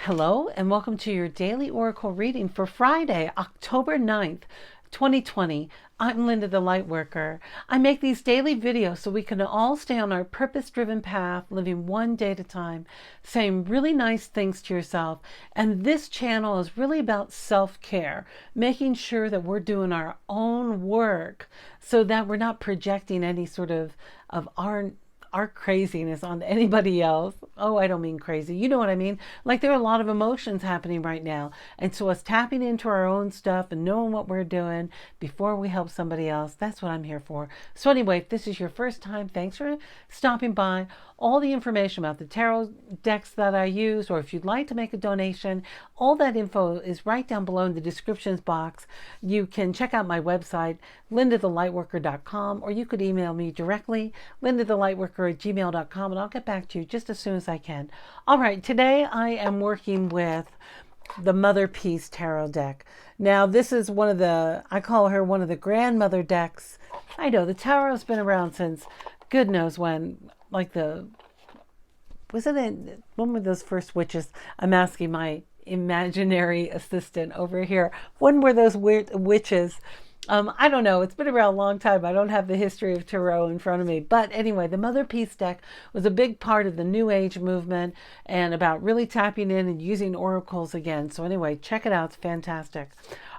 Hello and welcome to your daily oracle reading for Friday, October 9th, 2020. I'm Linda the Lightworker. I make these daily videos so we can all stay on our purpose-driven path, living one day at a time, saying really nice things to yourself. And this channel is really about self-care, making sure that we're doing our own work so that we're not projecting any sort of our craziness on anybody else. Oh, I don't mean crazy. You know what I mean? Like there are a lot of emotions happening right now. And so us tapping into our own stuff and knowing what we're doing before we help somebody else, that's what I'm here for. So anyway, if this is your first time, thanks for stopping by. All the information about the tarot decks that I use, or if you'd like to make a donation, all that info is right down below in the descriptions box. You can check out my website, LindaTheLightWorker.com, or you could email me directly, LindaTheLightWorker@gmail.com, and I'll get back to you just as soon as I can. All right, today I am working with the Mother Peace Tarot deck. Now, this is one of the, I call her one of the grandmother decks. I know, the tarot's been around since good knows when, like wasn't it one of those first witches? I'm asking my imaginary assistant over here. When were those weird witches? I don't know. It's been around a long time. I don't have the history of tarot in front of me. But anyway, the Mother Peace deck was a big part of the New Age movement and about really tapping in and using oracles again. So anyway, check it out. It's fantastic.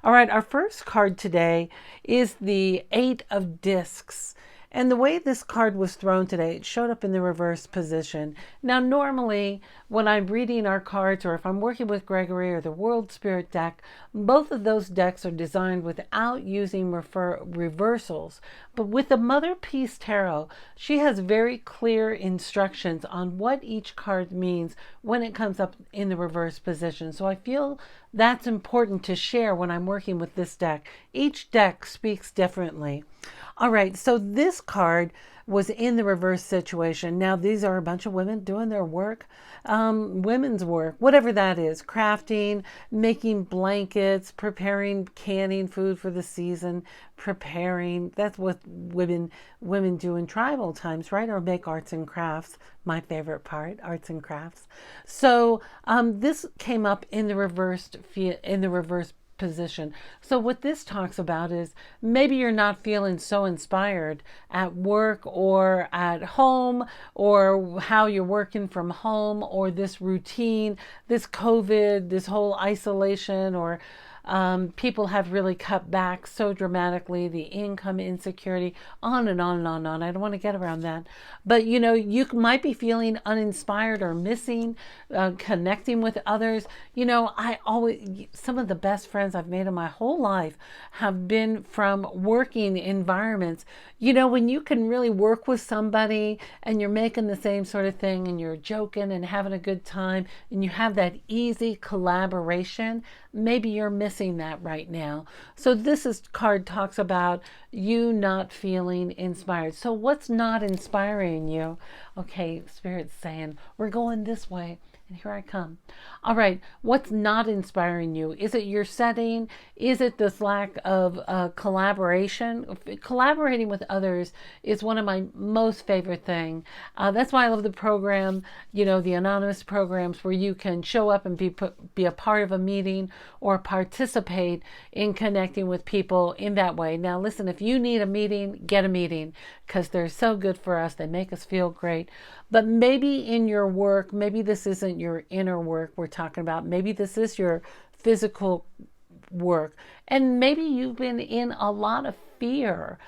All right, our first card today is the Eight of Discs. And the way this card was thrown today, it showed up in the reverse position. Now, normally, when I'm reading our cards, or if I'm working with Gregory or the World Spirit deck, both of those decks are designed without using reversals. But with the Mother Peace Tarot, she has very clear instructions on what each card means when it comes up in the reverse position. So I feel that's important to share when I'm working with this deck. Each deck speaks differently. All right, so this card was in the reverse situation. Now, these are a bunch of women doing their work, women's work, whatever that is, crafting, making blankets, preparing, canning food for the season, preparing. That's what women do in tribal times, right? Or make arts and crafts. My favorite part, arts and crafts. So this came up in the reverse position. So what this talks about is maybe you're not feeling so inspired at work or at home, or how you're working from home, or this routine, this COVID, this whole isolation, or people have really cut back so dramatically, the income insecurity, on and on and on and on. I don't want to get around that. But, you know, you might be feeling uninspired or missing connecting with others. You know, some of the best friends I've made in my whole life have been from working environments. You know, when you can really work with somebody and you're making the same sort of thing and you're joking and having a good time and you have that easy collaboration, maybe you're missing that right now. So this card talks about you not feeling inspired. So what's not inspiring you? Okay, Spirit's saying, we're going this way. And here I come. All right, what's not inspiring you? Is it your setting? Is it this lack of collaboration? Collaborating with others is one of my most favorite things. That's why I love the program, you know, the anonymous programs where you can show up and be a part of a meeting or participate in connecting with people in that way. Now, listen, if you need a meeting, get a meeting, because they're so good for us. They make us feel great. But maybe in your work, maybe this isn't your inner work we're talking about. Maybe this is your physical work. And maybe you've been in a lot of fear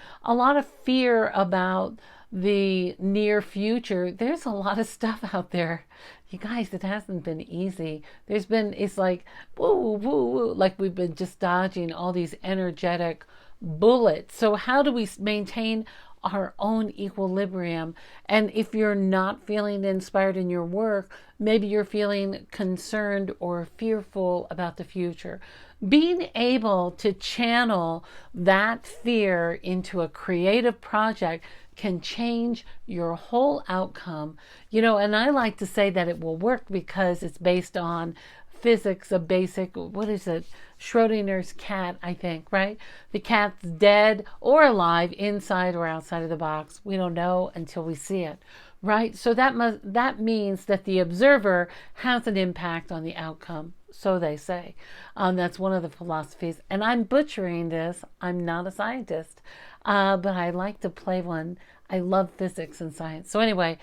about the near future. There's a lot of stuff out there. You guys, it hasn't been easy. It's like, woo, woo, woo, like we've been just dodging all these energetic bullets. So how do we maintain our own equilibrium? And if you're not feeling inspired in your work, maybe you're feeling concerned or fearful about the future. Being able to channel that fear into a creative project can change your whole outcome. You know, and I like to say that it will work because it's based on physics, a basic, what is it? Schrodinger's cat, I think, right? The cat's dead or alive, inside or outside of the box. We don't know until we see it. right? So that means that the observer has an impact on the outcome. So they say. That's one of the philosophies. And I'm butchering this. I'm not a scientist, but I like to play one. I love physics and science. So anyway,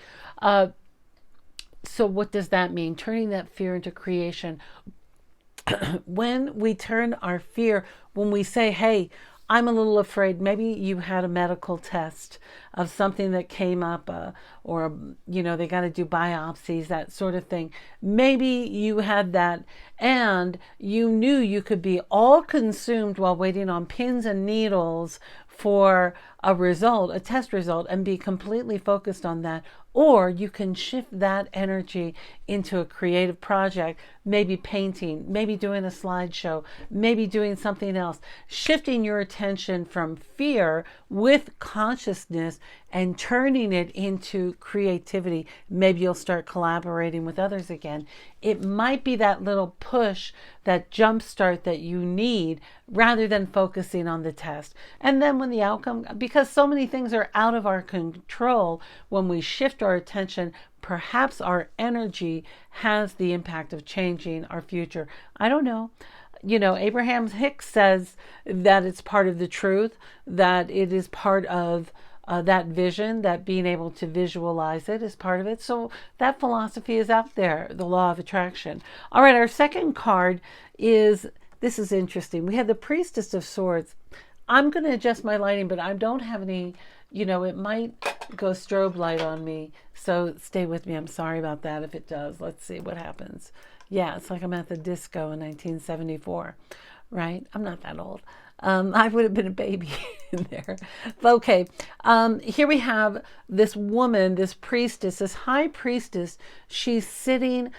so what does that mean? Turning that fear into creation. When we turn our fear, when we say, hey, I'm a little afraid, maybe you had a medical test of something that came up, or, you know, they got to do biopsies, that sort of thing. Maybe you had that and you knew you could be all consumed while waiting on pins and needles for a result, a test result, and be completely focused on that. Or you can shift that energy into a creative project, maybe painting, maybe doing a slideshow, maybe doing something else, shifting your attention from fear with consciousness and turning it into creativity. Maybe you'll start collaborating with others again. It might be that little push, that jump start that you need, rather than focusing on the test. And then when the outcome, because so many things are out of our control, when we shift our attention, perhaps our energy has the impact of changing our future. I don't know. You know, Abraham Hicks says that it's part of the truth, that it is part of that vision, that being able to visualize it is part of it. So that philosophy is out there, the law of attraction. All right, our second card is, this is interesting. We had the Priestess of Swords. I'm going to adjust my lighting, but I don't have any, you know, it might go strobe light on me. So stay with me. I'm sorry about that if it does. Let's see what happens. Yeah, it's like I'm at the disco in 1974, right? I'm not that old. I would have been a baby in there. But okay, here we have this woman, this priestess, this high priestess. She's standing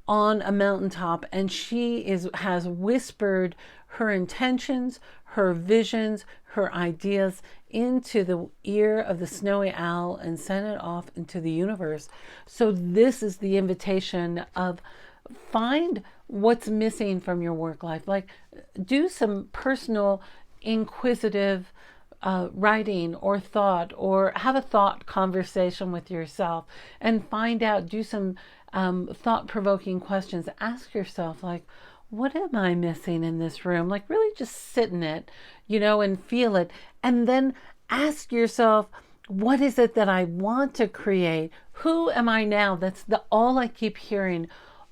on a mountaintop, and she has whispered her intentions, her visions, her ideas into the ear of the snowy owl and sent it off into the universe. So this is the invitation of find what's missing from your work life. Like, do some personal, inquisitive writing or thought, or have a thought conversation with yourself and find out, do some thought-provoking questions. Ask yourself, like, what am I missing in this room? Like, really just sit in it, you know, and feel it. And then ask yourself, what is it that I want to create? Who am I now? That's all I keep hearing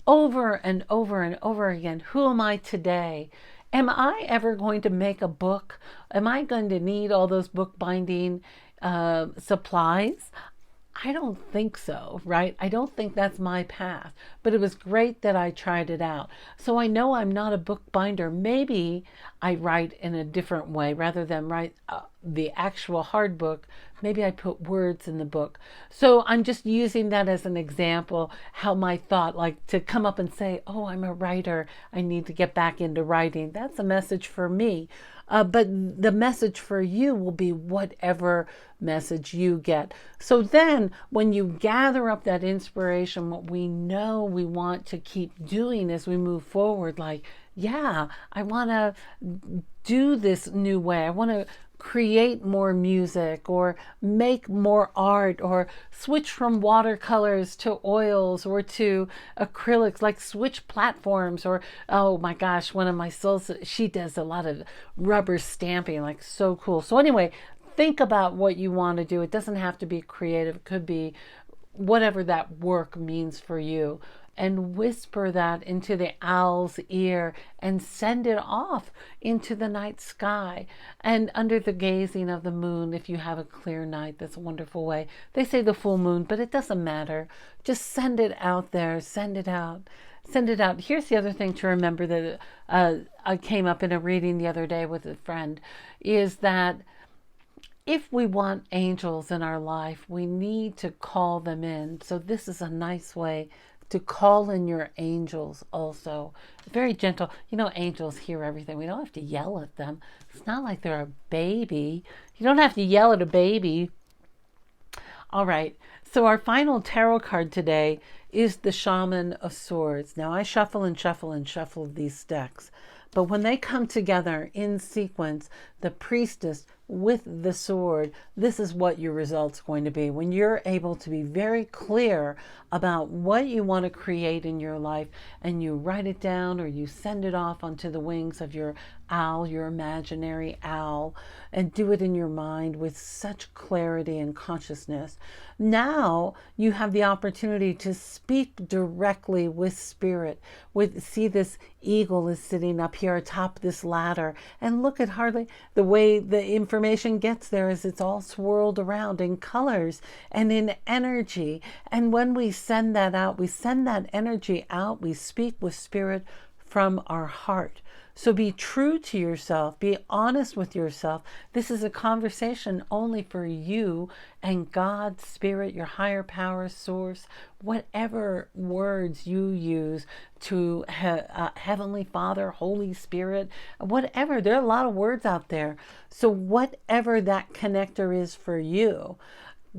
over and over and over again. Who am I today? Am I ever going to make a book? Am I going to need all those bookbinding supplies? I don't think so, right? I don't think that's my path, but it was great that I tried it out. So I know I'm not a bookbinder. Maybe I write in a different way rather than write the actual hard book. Maybe I put words in the book. So I'm just using that as an example, how my thought, like to come up and say, oh, I'm a writer, I need to get back into writing. That's a message for me. But the message for you will be whatever message you get. So then when you gather up that inspiration, what we know we want to keep doing as we move forward, like, yeah, I want to do this new way. I want to create more music or make more art or switch from watercolors to oils or to acrylics, like switch platforms. Or, oh my gosh, one of my souls, she does a lot of rubber stamping, like so cool. So anyway, think about what you want to do. It doesn't have to be creative. It could be whatever that work means for you. And whisper that into the owl's ear and send it off into the night sky and under the gazing of the moon. If you have a clear night, that's a wonderful way. They say the full moon, but it doesn't matter. Just send it out there. Send it out. Send it out. Here's the other thing to remember that I came up in a reading the other day with a friend, is that if we want angels in our life, we need to call them in. So this is a nice way to call in your angels also. Very gentle. You know, angels hear everything. We don't have to yell at them. It's not like they're a baby. You don't have to yell at a baby. All right. So our final tarot card today is the Shaman of Swords. Now I shuffle and shuffle and shuffle these decks, but when they come together in sequence, the Priestess with the sword, this is what your result's going to be. When you're able to be very clear about what you want to create in your life, and you write it down or you send it off onto the wings of your owl, your imaginary owl, and do it in your mind with such clarity and consciousness. Now you have the opportunity to speak directly with spirit. See, this eagle is sitting up here atop this ladder, and look at hardly the way the information gets there is it's all swirled around in colors and in energy. And when we send that out, we send that energy out, we speak with spirit from our heart. So be true to yourself, be honest with yourself. This is a conversation only for you and God, spirit, your higher power, source, whatever words you use to Heavenly Father, Holy Spirit, whatever. There are a lot of words out there. So whatever that connector is for you,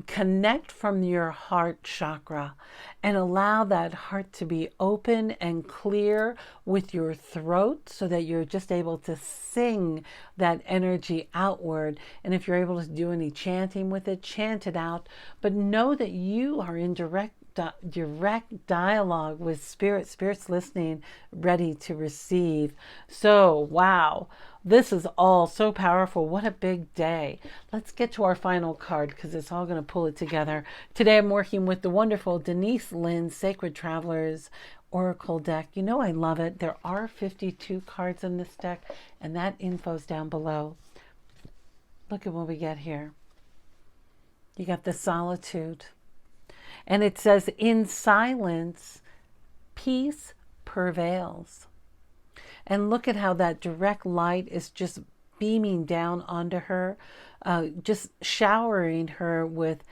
connect from your heart chakra and allow that heart to be open and clear with your throat so that you're just able to sing that energy outward. And if you're able to do any chanting with it, chant it out. But know that you are in direct dialogue with spirit. Spirit's listening, ready to receive. So, wow. This is all so powerful. What a big day. Let's get to our final card because it's all going to pull it together. Today I'm working with the wonderful Denise Linn Sacred Travelers Oracle deck. You know I love it. There are 52 cards in this deck, and that info's down below. Look at what we get here. You got the Solitude. And it says, in silence, peace prevails. And look at how that direct light is just beaming down onto her, just showering her with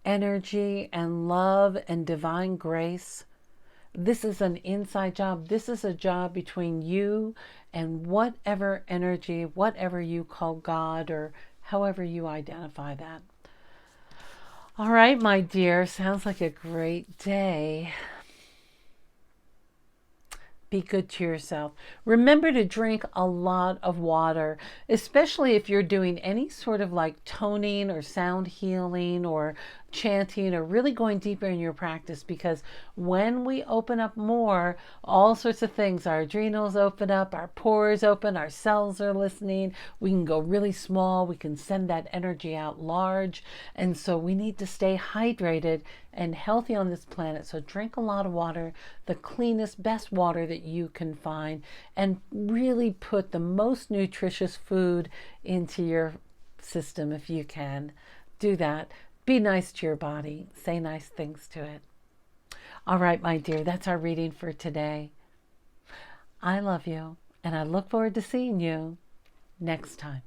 energy and love and divine grace. This is an inside job. This is a job between you and whatever energy, whatever you call God, or however you identify that. All right, my dear, sounds like a great day. Be good to yourself. Remember to drink a lot of water, especially if you're doing any sort of like toning or sound healing or chanting or really going deeper in your practice, because when we open up more, all sorts of things, our adrenals open up, our pores open, our cells are listening, we can go really small, we can send that energy out large. And so we need to stay hydrated and healthy on this planet. So drink a lot of water, the cleanest, best water that you can find, and really put the most nutritious food into your system if you can. Do that. Be nice to your body. Say nice things to it. All right, my dear, that's our reading for today. I love you, and I look forward to seeing you next time.